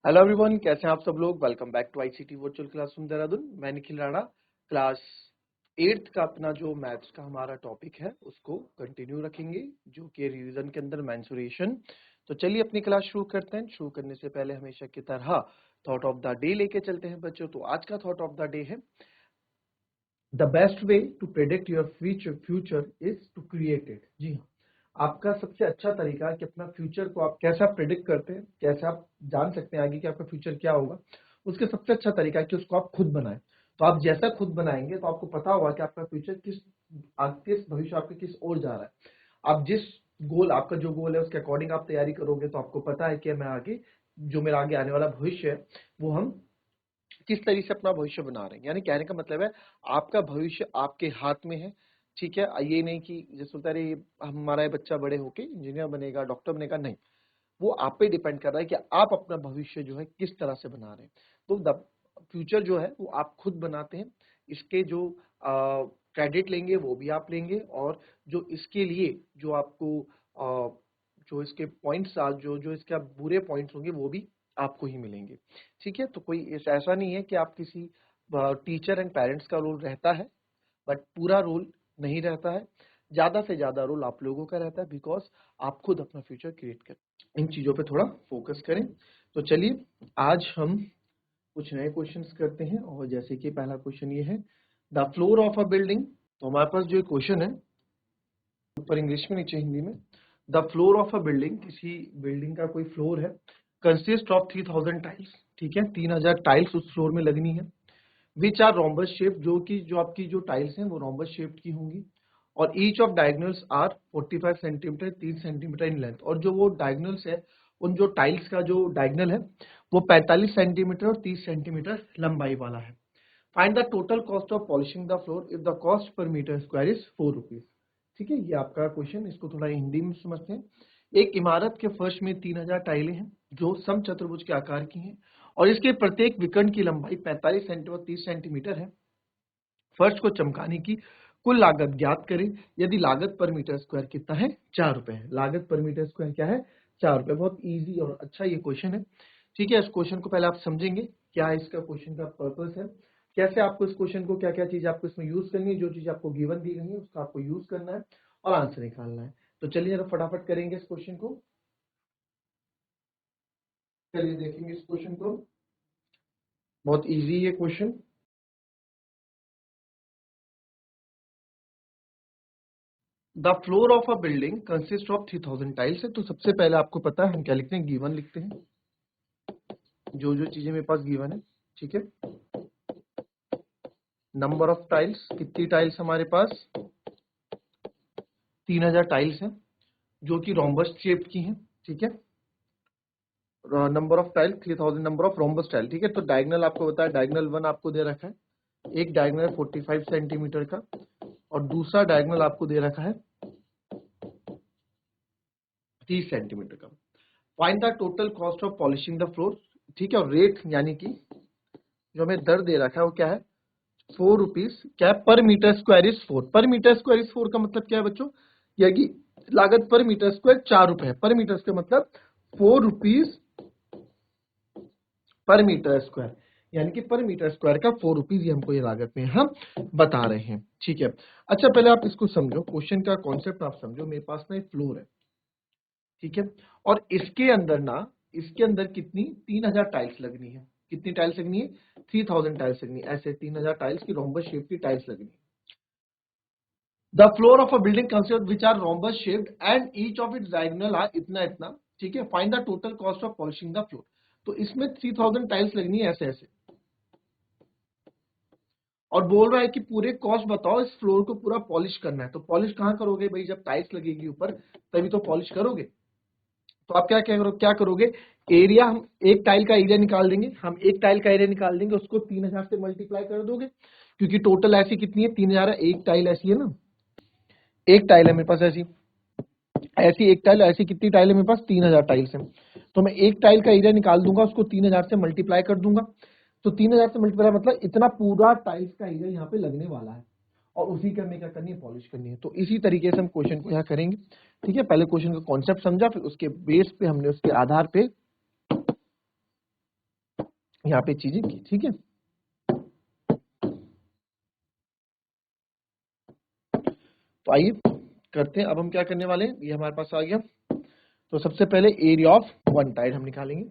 Hello everyone, कैसे हैं आप सब लोग। Welcome back to ICT virtual classroom Dehradun. मैं निखिल राणा। क्लास 8th का अपना जो मैथ्स का हमारा टॉपिक है उसको कंटिन्यू रखेंगे, जो कि रिवीजन के अंदर मेंसुरेशन। तो चलिए अपनी क्लास शुरू करते हैं। शुरू करने से पहले हमेशा की तरह थॉट ऑफ द डे लेके चलते हैं बच्चों। तो आज का थॉट ऑफ द डे है the best way to predict your future is to create it. जी हाँ, आपका सबसे अच्छा तरीका है कि अपना फ्यूचर को आप कैसे आप प्रेडिक्ट करते हैं, कैसे आप जान सकते हैं आगे कि आपका फ्यूचर क्या होगा, उसके सबसे अच्छा तरीका है कि उसको आप खुद बनाएं। तो आप जैसा खुद बनाएंगे तो आपको पता होगा कि आपका फ्यूचर किस भविष्य आपके किस ओर जा रहा है। आप जिस गोल, आपका जो गोल है उसके अकॉर्डिंग आप तैयारी करोगे तो आपको पता है कि मैं आगे, जो मेरा आगे आने वाला भविष्य है वो हम किस तरीके से अपना भविष्य बना रहे हैं। यानी कहने का मतलब है आपका भविष्य आपके हाथ में है। ठीक है, ये नहीं कि जैसे होता है अरे हमारा ये बच्चा बड़े होके इंजीनियर बनेगा, डॉक्टर बनेगा, नहीं। वो आप पे डिपेंड कर रहा है कि आप अपना भविष्य जो है किस तरह से बना रहे हैं। तो द फ्यूचर जो है वो आप खुद बनाते हैं। इसके जो क्रेडिट लेंगे वो भी आप लेंगे, और जो इसके लिए जो आपको जो इसके पॉइंट्स जो जो इसके बुरे पॉइंट्स होंगे वो भी आपको ही मिलेंगे। ठीक है, तो कोई ऐसा नहीं है कि आप किसी टीचर एंड पेरेंट्स का रोल रहता है, बट पूरा रोल नहीं रहता है। ज्यादा से ज्यादा रोल आप लोगों का रहता है, बिकॉज आप खुद अपना फ्यूचर क्रिएट करें। इन चीजों पे थोड़ा फोकस करें। तो चलिए आज हम कुछ नए क्वेश्चंस करते हैं, और जैसे कि पहला क्वेश्चन ये है the floor of a building. तो हमारे पास जो क्वेश्चन है ऊपर इंग्लिश में नीचे हिंदी में, the floor of a building, किसी बिल्डिंग का कोई फ्लोर है, कंसिस्ट ऑफ 3000 टाइल्स। ठीक है, 3000 टाइल्स उस फ्लोर में लगनी है। विच आर रोम्बस शेप, जो आपकी जो टाइल्स हैं वो रोम्बस शेप की होंगी, और each of diagonals are 45 centimetre, 30 centimetre in length. और जो वो डायगोनल्स है, उन जो टाइल्स का जो डायगोनल है वो 45 सेंटीमीटर और 30 सेंटीमीटर लंबाई वाला है। Find the total cost of polishing the floor if the cost per metre square is 4 rupees. ठीक है, ये आपका क्वेश्चन, इसको थोड़ा हिंदी में समझते हैं। एक इमारत के फर्श में 3000 टाइलें हैं जो समचतुर्भुज के आकार की हैं, और इसके प्रत्येक विकर्ण की लंबाई 45 सेंटीमीटर और 30 सेंटीमीटर है। फर्श को चमकाने की कुल लागत ज्ञात करें यदि लागत पर मीटर स्क्वायर कितना है, 4 रुपए है। लागत पर मीटर स्क्वायर क्या है, 4 रुपए। बहुत इजी और अच्छा ये क्वेश्चन है। ठीक है, इस क्वेश्चन को पहले आप समझेंगे क्या इसका क्वेश्चन का पर्पस है, कैसे आपको इस क्वेश्चन को क्या क्या चीज आपको इसमें यूज करनी है, जो चीज आपको गिवन दी गई है उसका आपको यूज करना है और आंसर निकालना है। तो चलिए जरा फटाफट करेंगे इस क्वेश्चन को। चलिए देखेंगे इस क्वेश्चन को, बहुत इजी है question. The floor of a building consist of 3000 tiles है। तो सबसे पहले आपको पता है हम क्या लिखते हैं, गिवन लिखते हैं जो जो चीजें मेरे पास गिवन है। ठीक है, नंबर ऑफ टाइल्स, कितनी टाइल्स हमारे पास, 3000 टाइल्स हैं जो कि रोम्बस शेप की हैं। ठीक है, number of tile 3000, number of rhombus tile. ठीक है, तो डायगोनल आपको बताया, डायगोनल 1 आपको दे रखा है, एक डायगोनल 45 सेंटीमीटर का, और दूसरा डायगोनल आपको दे रखा है 30 सेंटीमीटर का। Find the total cost of polishing the floor. ठीक है, और रेट यानी कि जो हमें दर दे रखा है वो क्या है, 4 रुपीज। क्या है, पर मीटर स्क्वायर इज 4। पर मीटर स्क्वायर इज 4 का मतलब क्या है बच्चों, यह कि लागत पर मीटर स्क्वायर 4 रुपए है। पर मीटर स्क्वायर मतलब 4 रुपीज पर मीटर स्क्वायर, यानी कि पर मीटर स्क्वायर का 4 रुपीज, ये हमको ये लागत में हम बता रहे हैं। ठीक है, अच्छा पहले आप इसको समझो, क्वेश्चन का कॉन्सेप्ट आप समझो। मेरे पास ना एक फ्लोर है, ठीक है, और इसके अंदर कितनी 3000 टाइल्स लगनी है। कितनी टाइल्स लगनी है, 3000 टाइल्स लगनी है। ऐसे 3000 टाइल्स की रोम्बस शेप की टाइल्स लगनी है। The floor of a building consist which are rhombus shaped and each of its diagonal are इतना इतना। ठीक है, find the total cost of polishing the floor. तो इसमें 3000 टाइल्स लगनी है ऐसे ऐसे, और बोल रहा है कि पूरे कॉस्ट बताओ, इस फ्लोर को पूरा पॉलिश करना है। तो पॉलिश कहां करोगे भाई, जब टाइल्स लगेगी ऊपर तभी तो पॉलिश करोगे। तो आप क्या करोगे, एरिया, हम एक टाइल का एरिया निकाल देंगे, हम एक टाइल का एरिया निकाल देंगे, उसको 3000 से मल्टीप्लाई कर दोगे, क्योंकि टोटल ऐसी कितनी है, 3000 है। एक टाइल ऐसी है ना, एक टाइल है मेरे पास ऐसी, ऐसी एक टाइल, ऐसी कितनी टाइल है मेरे पास, 3000 टाइल्स है। तो मैं एक टाइल का एरिया निकाल दूंगा, उसको 3000 से मल्टीप्लाई कर दूंगा। तो 3000 से मल्टीप्लाई मतलब इतना पूरा टाइल्स का एरिया यहाँ पे लगने वाला है, और उसी का हमें क्या करनी है, पॉलिश करनी है। तो इसी तरीके से हम क्वेश्चन को यहाँ करेंगे। ठीक है, पहले क्वेश्चन का कॉन्सेप्ट समझा, फिर उसके बेस पे हमने उसके आधार पे यहाँ पे चीजें की, ठीक है। तो आइए करते हैं। अब हम क्या करने वाले हैं, ये हमारे पास आ गया। तो सबसे पहले एरिया ऑफ वन टाइल हम निकालेंगे।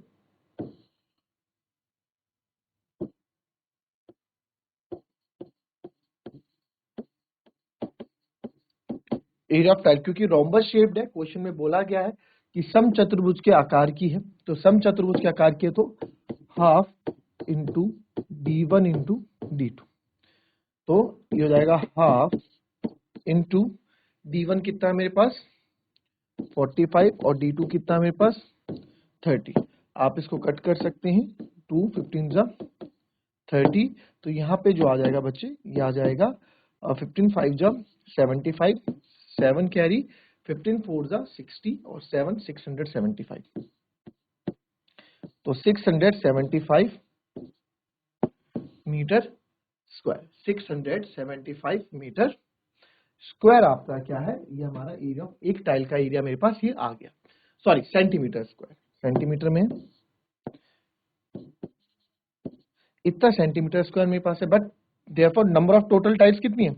एरिया ऑफ टाइल, क्योंकि रोम्बस शेप्ड है, क्वेश्चन में बोला गया है कि सम चतुर्भुज के आकार की है, तो सम चतुर्भुज के आकार की है तो half into d1 into d2, तो ये हो जाएगा हाफ इंटू d1 कितना है मेरे पास 45 और d2 कितना है मेरे पास 30। आप इसको कट कर सकते हैं, 2 15 जा 30, तो यहाँ पे जो आ जाएगा बच्चे, ये आ जाएगा 15 5 जा 75, 7 कैरी, 15 4 जा 60 और 7 675, तो 675 मीटर स्क्वायर, 675 मीटर स्क्वायर आपका क्या है, ये हमारा एरिया, एक टाइल का एरिया मेरे पास ये आ गया। सॉरी, सेंटीमीटर स्क्वायर, सेंटीमीटर में इतना सेंटीमीटर स्क्वायर मेरे पास है, but therefore number of total tiles कितनी है,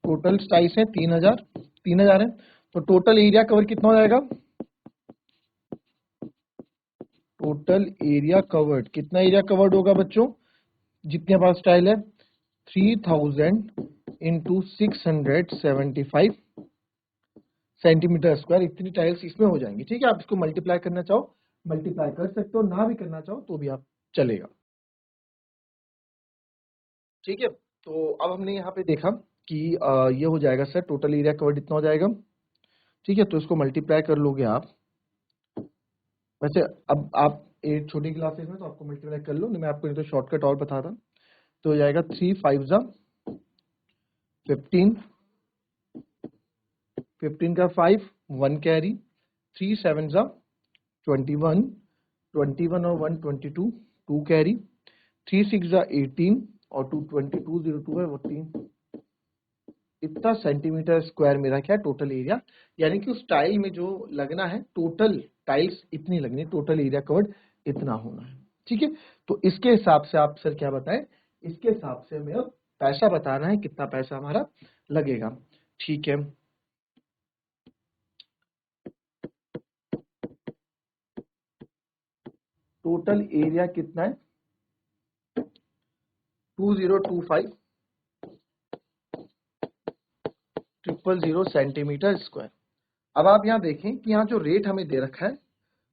टोटल टाइल्स है 3000 है, तो टोटल एरिया कवर कितना हो जाएगा, टोटल एरिया कवर्ड, कितना एरिया कवर्ड होगा बच्चों, जितने पास टाइल है 3000 इंटू 675 सेंटीमीटर स्क्वायर, इतनी टाइल्स इसमें हो जाएंगी, ठीक है। आप इसको मल्टीप्लाई करना चाहो मल्टीप्लाई कर सकते हो, ना भी करना चाहो तो भी आप चलेगा, ठीक है। तो अब हमने यहाँ पे देखा कि ये हो जाएगा सर, टोटल एरिया कवर्ड इतना हो जाएगा, ठीक है। तो इसको मल्टीप्लाई कर लोगे आप, वैसे अब आप एक छोटी क्लासेस में तो आपको मल्टीप्लाई कर लो, नहीं मैं आपको नहीं तो शॉर्टकट और बताता, तो हो जाएगा 3 5 जा 15, 15 का 5 1 कैरी, 3 7 जा 21, 21 और 1 22 2 कैरी, 3 6 जा 18 और 2 22 02 है वो 3, इतना सेंटीमीटर स्क्वायर मेरा क्या टोटल एरिया, यानी कि उस टाइल में जो लगना है टोटल टाइल्स इतनी लगनी, टोटल एरिया कवर्ड इतना होना है, ठीक है। तो इसके हिसाब से आप सर क्या बताएं, इसके हिसाब से हमें अब पैसा बताना है, कितना पैसा हमारा लगेगा, ठीक है। टोटल एरिया कितना है 2025 000 सेंटीमीटर स्क्वायर। अब आप यहाँ देखें कि यहाँ जो रेट हमें दे रखा है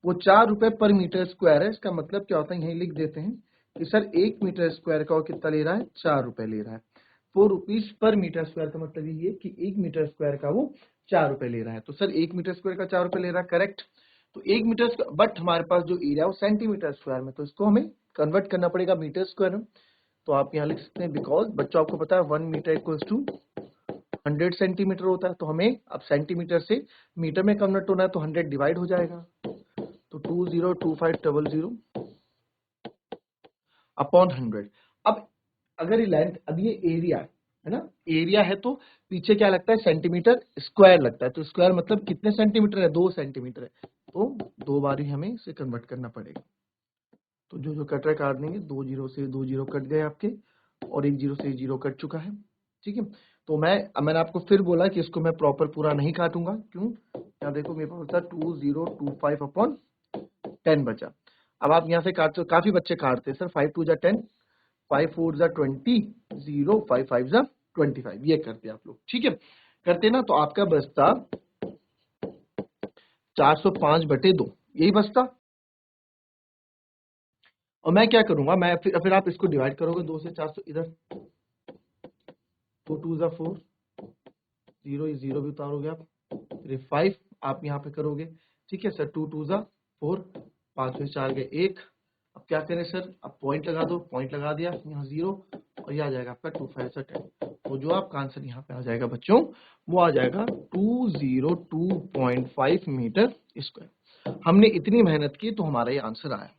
वो 4 रुपए पर मीटर स्क्वायर है, इसका मतलब क्या होता है, यहीं लिख देते हैं कि सर 1 मीटर स्क्वायर का वो कितना ले रहा है 4 रुपए ले रहा है, 4 रुपीज पर मीटर स्क्वायर का मतलब ये कि 1 मीटर स्क्वायर का वो 4 रुपए ले रहा है, तो सर 1 मीटर स्क्वायर का 4 रुपए ले रहा है, करेक्ट। तो 1 मीटर स्क्वायर, बट हमारे पास जो एरिया है वो सेंटीमीटर स्क्वायर में, तो इसको हमें कन्वर्ट करना पड़ेगा मीटर स्क्वायर में। तो आप यहाँ लिख सकते हैं, बिकॉज बच्चों आपको पता है 1 मीटर इक्वल्स टू 100 सेंटीमीटर होता है, तो हमें अब सेंटीमीटर से मीटर में कन्वर्ट होना है, तो 100 डिवाइड हो जाएगा, तो 202500 अपॉन 100। अब अगर ये लेंथ, अब ये एरिया है ना, एरिया है तो पीछे क्या लगता है सेंटीमीटर स्क्वायर लगता है, तो स्क्वायर मतलब कितने सेंटीमीटर है 2 सेंटीमीटर है, तो 2 बार ही हमें इसे कन्वर्ट करना पड़ेगा। तो जो जो कट रहा है काट देंगे, 2 जीरो से 2 जीरो कट गए आपके, और 1 जीरो से 1 जीरो कट चुका है, ठीक है। तो मैंने आपको फिर बोला कि इसको मैं प्रॉपर पूरा नहीं काटूंगा, क्यों, यहाँ देखो मेरे पास होता है 2025 अपॉन 10 बचा। अब आप यहाँ से काटते हो, काफी बच्चे काटते हैं सर, 5 2 जा 10, 5 4 जा 20, 0 5 5 जा 25, ये करते हैं आप लोग, ठीक है। करते ना, तो आपका बचता 405/2, यही बचता। और मैं क्या करूंगा, मैं फिर आप इसको डिवाइड करोगे 2 से 400 इधर, 4 2 जा 4, 0 0 भी उतारोगे आप, फिर 5 आप यहाँ पे करोगे, ठीक है सर, 2 2 जा 4, 5 में 4 गए 1, अब क्या करें सर, अब पॉइंट लगा दो, पॉइंट लगा दिया, यहाँ 0 और ये आ जाएगा आपका 2 5 से 10, तो जो आपका आंसर यहाँ पे आ जाएगा बच्चों, वो आ जाएगा 202.5 मीटर स्क्वायर। हमने इतनी मेहनत की तो हमारा ये आंसर आया।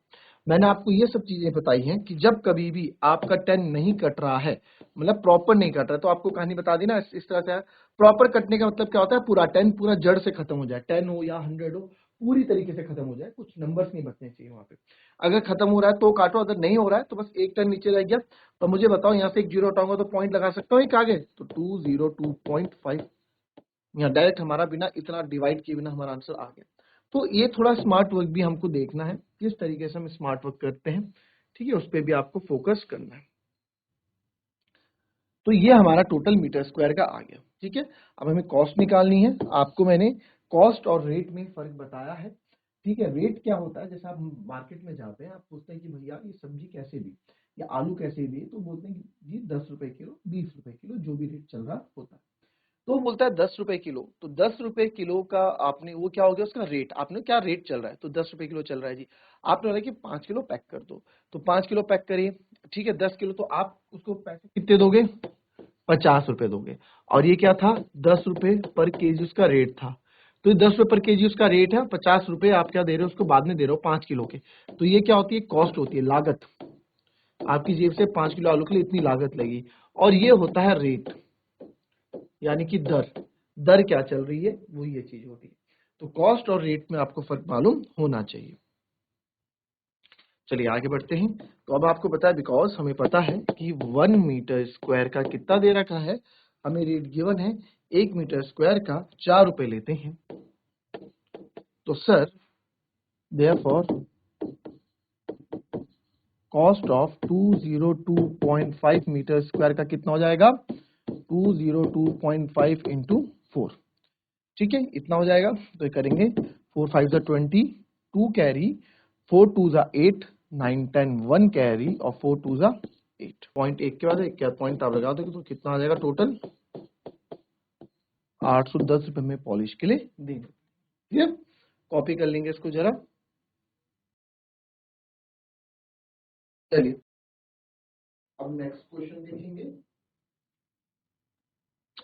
मैंने आपको ये सब चीजें बताई हैं कि जब कभी भी आपका 10 नहीं कट रहा है, मतलब प्रॉपर नहीं कट रहा है, तो आपको कहानी बता दी ना इस तरह से। प्रॉपर कटने का मतलब क्या होता है, पूरा 10 पूरा जड़ से खत्म हो जाए, 10 हो या 100 हो, पूरी तरीके से खत्म हो जाए, कुछ नंबर्स नहीं बचने चाहिए वहां पे। अगर खत्म हो रहा है तो काटो, अगर नहीं हो रहा है तो बस एक टर्न नीचे रह गया तो मुझे बताओ यहाँ से एक जीरो हटाऊंगा तो पॉइंट लगा सकता हूँ एक आगे, तो 202.5 यहाँ डायरेक्ट हमारा बिना इतना डिवाइड किए बिना हमारा आंसर आ गया। तो ये थोड़ा स्मार्ट वर्क भी हमको देखना है, किस तरीके से हम स्मार्ट वर्क करते हैं, ठीक है, उस पर भी आपको फोकस करना है। तो ये हमारा टोटल मीटर स्क्वायर का आ गया, ठीक है। अब हमें कॉस्ट निकालनी है, आपको मैंने कॉस्ट और रेट में फर्क बताया है, ठीक है। रेट क्या होता है, जैसे आप मार्केट में जाते हैं, आप पूछते हैं कि भैया ये सब्जी कैसे दी या आलू कैसे दिए, तो बोलते हैं कि जी 10 रुपए किलो, 20 रुपए किलो, जो भी रेट चल रहा होता है। तो बोलता है 10 रुपए किलो, तो 10 रुपए किलो का आपने वो क्या हो गया उसका रेट, आपने क्या रेट चल रहा है, तो 10 रुपए किलो चल रहा है जी। आपने बोला कि 5 किलो पैक कर दो, तो 5 किलो पैक करिए, ठीक है, 10 किलो, तो आप उसको पैसे कितने दोगे, 50 रुपए दोगे। और ये क्या था, 10 रुपए पर केजी उसका रेट था, तो ये 10 रुपए पर केजी उसका रेट है, 50 रुपए आप क्या दे रहे हो उसको, बाद में दे रहे हो 5 किलो के। तो ये क्या होती है, कॉस्ट होती है, लागत। आपकी जेब से 5 किलो आलू के लिए इतनी लागत लगी, और ये होता है रेट, यानी कि दर। दर क्या चल रही है, वो ये चीज होती है। तो कॉस्ट और रेट में आपको फर्क मालूम होना चाहिए। चलिए आगे बढ़ते हैं। तो अब आपको पता है, बिकॉज हमें पता है कि 1 मीटर स्क्वायर का कितना दे रखा है, हमें रेट गिवन है 1 मीटर स्क्वायर का 4 रुपए लेते हैं। तो sir therefore cost of 202.5 metre square का कितना हो जाएगा, 202.5 इंटू 4, ठीक है, इतना हो जाएगा। तो ये करेंगे 4 5 जा 20, 2 कैरी, 4 2 जा 8, 9 10 1 कैरी, और 4 2 जा 8, पॉइंट 1 के बाद क्या पॉइंट आप लगा दोगे तो कितना आ जाएगा टोटल, 810 रुपए में पॉलिश के लिए देंगे, ठीक है। कॉपी कर लेंगे इसको जरा। चलिए अब नेक्स्ट क्वेश्चन देखेंगे।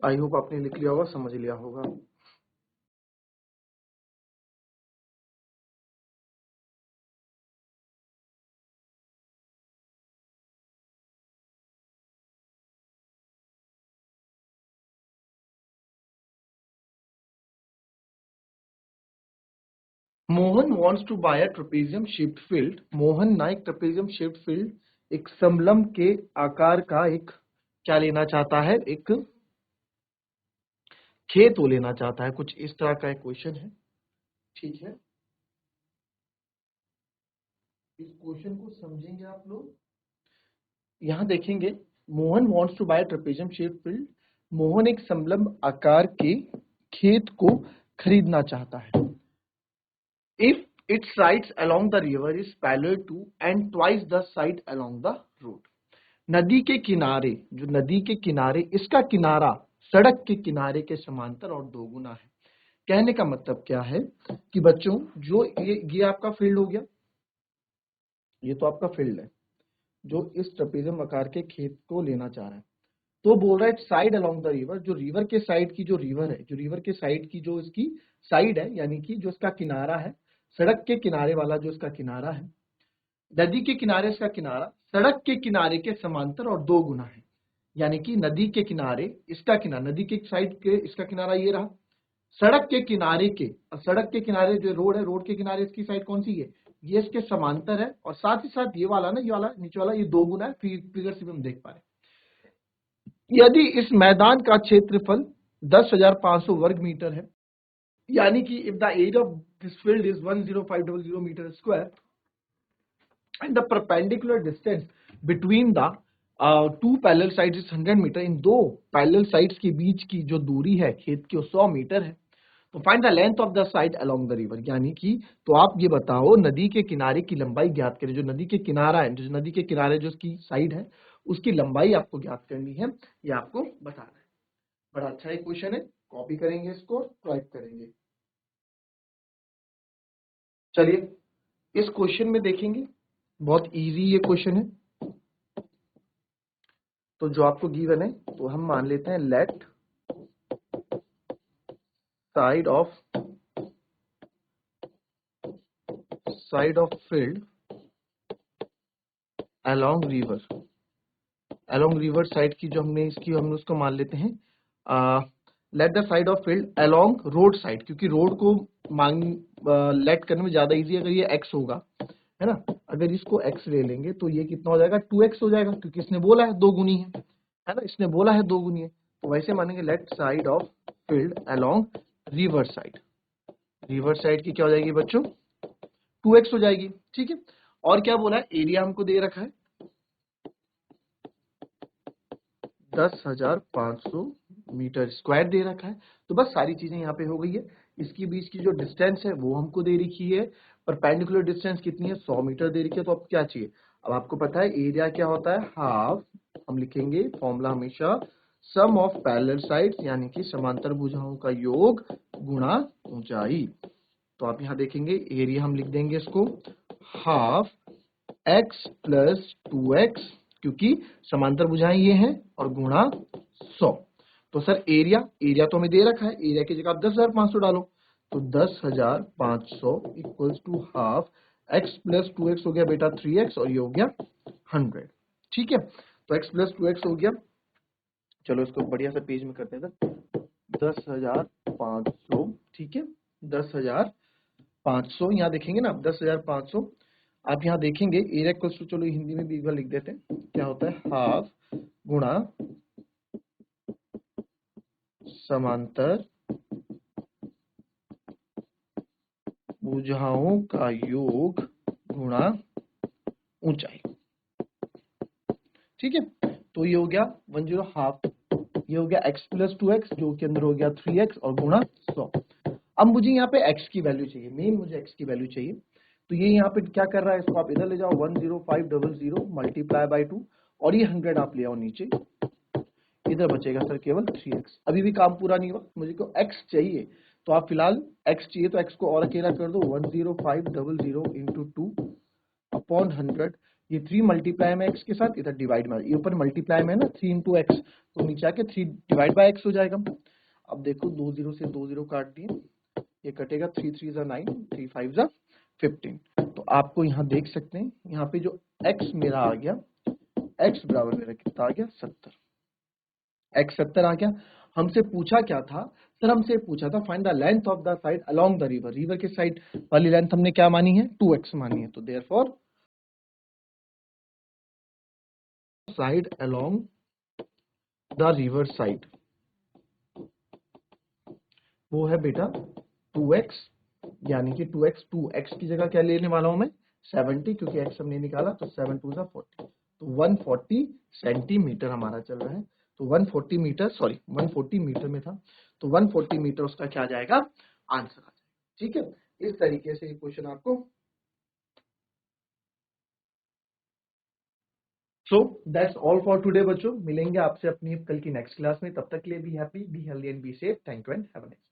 आई होप आपने लिख लिया होगा, समझ लिया होगा। Mohan wants to buy a trapezium shaped field। Mohan ना एक ट्रेपेजियम शेप्ड फील्ड, एक समलंब के आकार का एक क्या लेना चाहता है, एक खेत वो लेना चाहता है, कुछ इस तरह का एक क्वेश्चन है, ठीक है। इस क्वेश्चन को समझेंगे आप लोग। यहाँ देखेंगे, Mohan wants to buy a trapezium shaped field। Mohan एक समलंब आकार के खेत को खरीदना चाहता है। If its sides along the river is parallel to and twice the side along the road। नदी के किनारे, जो नदी के किनारे, इसका किनारा सड़क के किनारे के समांतर और दोगुना है। कहने का मतलब क्या है कि बच्चों, जो ये आपका फील्ड हो गया, ये तो आपका फील्ड है जो इस ट्रेपेजियम आकार के खेत को लेना चाह रहा है। तो बोल रहा है साइड अलोंग द रिवर, जो रिवर के साइड की जो रिवर है, जो रिवर के साइड की जो इसकी साइड है, यानी कि जो इसका किनारा है, सड़क के किनारे वाला जो इसका किनारा है, नदी के किनारे इसका किनारा सड़क के किनारे के समांतर और दो गुना है। यानी कि नदी के किनारे इसका किनारा, नदी के साइड के इसका किनारा ये रहा, सड़क के किनारे के, सड़क के किनारे जो रोड है, रोड के किनारे इसकी साइड कौन सी है, ये इसके समांतर है, और साथ ही साथ ये वाला ना, ये वाला नीचे वाला, ये दो गुना है। फिगर से भी हम देख पा रहे हैं। यदि इस मैदान का क्षेत्रफल 10,500 वर्ग मीटर है, यानी कि if the area of this field is 10500 metre square and the perpendicular distance between the two parallel sides is 100 metre, इन दो पैरेलल साइड्स के बीच की जो दूरी है खेत की वो 100 मीटर है। तो find the length of the side along the river, यानी कि तो आप ये बताओ नदी के किनारे की लंबाई ज्ञात करें। जो नदी के किनारा है, जो नदी के किनारे जो उसकी साइड है, उसकी लंबाई आपको ज्ञात करनी है, ये आपको बताना है। बड़ा अच्छा एक क्वेश्चन है, कॉपी करेंगे इसको, टाइप करेंगे। चलिए इस क्वेश्चन में देखेंगे, बहुत इजी ये क्वेश्चन है। तो जो आपको गिवन है, तो हम मान लेते हैं let side of field along river side की जो हमने इसकी हमने उसको मान लेते हैं let the side of field along road side, क्योंकि रोड को लेट करने में ज्यादा इजी, अगर ये x होगा, है ना, अगर इसको x ले लेंगे तो ये कितना हो जाएगा, 2x हो जाएगा, क्योंकि इसने बोला है 2 गुनी है ना, इसने बोला है 2 गुनी है, तो वैसे मानेंगे let side of field along river side, river side की क्या हो जाएगी बच्चों, 2x हो जाएगी। ठीक है, और क्या बोला है, एरिया हमको दे रखा है 10,500 मीटर स्क्वायर दे रखा है, तो बस सारी चीजें यहाँ पे हो गई है। इसके बीच की जो डिस्टेंस है वो हमको दे रखी है, परपेंडिकुलर डिस्टेंस कितनी है, 100 मीटर दे रखी है। तो अब क्या चाहिए, अब आपको पता है एरिया क्या होता है, हाफ, हम लिखेंगे फॉर्मूला हमेशा सम ऑफ पैरेलल साइड्स, यानी कि समांतर भुजाओं का योग गुणा ऊंचाई। तो आप यहाँ देखेंगे एरिया हम लिख देंगे इसको हाफ x प्लस 2x, क्योंकि समांतर भुजाएं ये हैं, और गुणा 100। तो सर एरिया तो हमें दे रखा है, एरिया की जगह आप 10,500 डालो, तो 10,500 equals to half x plus 2x हो गया बेटा 3x, और ये हो गया 100। ठीक है, तो x प्लस 2x हो गया, चलो इसको बढ़िया सा पेज में करते हैं सर, 10,500, ठीक है, 10,500 यहाँ देखेंगे ना, 10,500 आप यहाँ देखेंगे एरिया इक्वल्स टू, चलो हिंदी में भी एक बार लिख देते हैं, क्या होता है, हाफ गुणा समांतर भुजाओं का योग गुणा ऊंचाई। ठीक है, तो ये हो गया 10 हाफ, ये हो गया x प्लस 2x जो के अंदर हो गया 3x, और गुणा 100। अब मुझे यहाँ पे x की वैल्यू चाहिए, मेन मुझे x की वैल्यू चाहिए, तो ये यहाँ पे क्या कर रहा है, इसको आप इधर ले जाओ, 10500 मल्टीप्लाई बाई 2, और ये 100 आप ले आओ नीचे, इधर बचेगा सर केवल 3x। अभी भी काम पूरा नहीं हुआ, मुझे को x चाहिए, तो आप फिलहाल x चाहिए तो x को और अकेला कर दो, 10500 इंटू 2 अपॉन 100, ये 3 मल्टीप्लाई में x के साथ, इधर डिवाइड में, ये ऊपर मल्टीप्लाई में है ना 3 इंटू एक्स, तो नीचे आके 3 डिवाइड बाय x हो जाएगा। अब देखो 2 0 से 2 0 काट दिए, ये कटेगा, 3 3 जा 9, 3 5 जा 15। तो आपको यहाँ देख सकते हैं, यहाँ पे जो x मेरा आ गया, x बराबर मेरा कितना आ गया, 70, x 70 आ गया। हमसे पूछा क्या था सर, हमसे पूछा था find the length of the side along the river, river के साइड वाली लेंथ हमने क्या मानी है, 2x मानी है, तो therefore side along the river side वो है बेटा 2x, यानी कि 2x की जगह क्या लेने वाला हूं मैं, 70, क्योंकि x हमने निकाला, तो 7 2 जा 40, तो 140 सेंटीमीटर हमारा चल रहा है, तो 140 मीटर, सॉरी 140 मीटर में था, तो 140 मीटर उसका क्या जाएगा, आंसर आ जाएगा। ठीक है, इस तरीके से क्वेश्चन आपको, so that's all for today बच्चों, मिलेंगे आपसे अपनी कल की नेक्स्ट क्लास में, तब तक के लिए be happy, be healthy and be safe, thank you and have a nice day.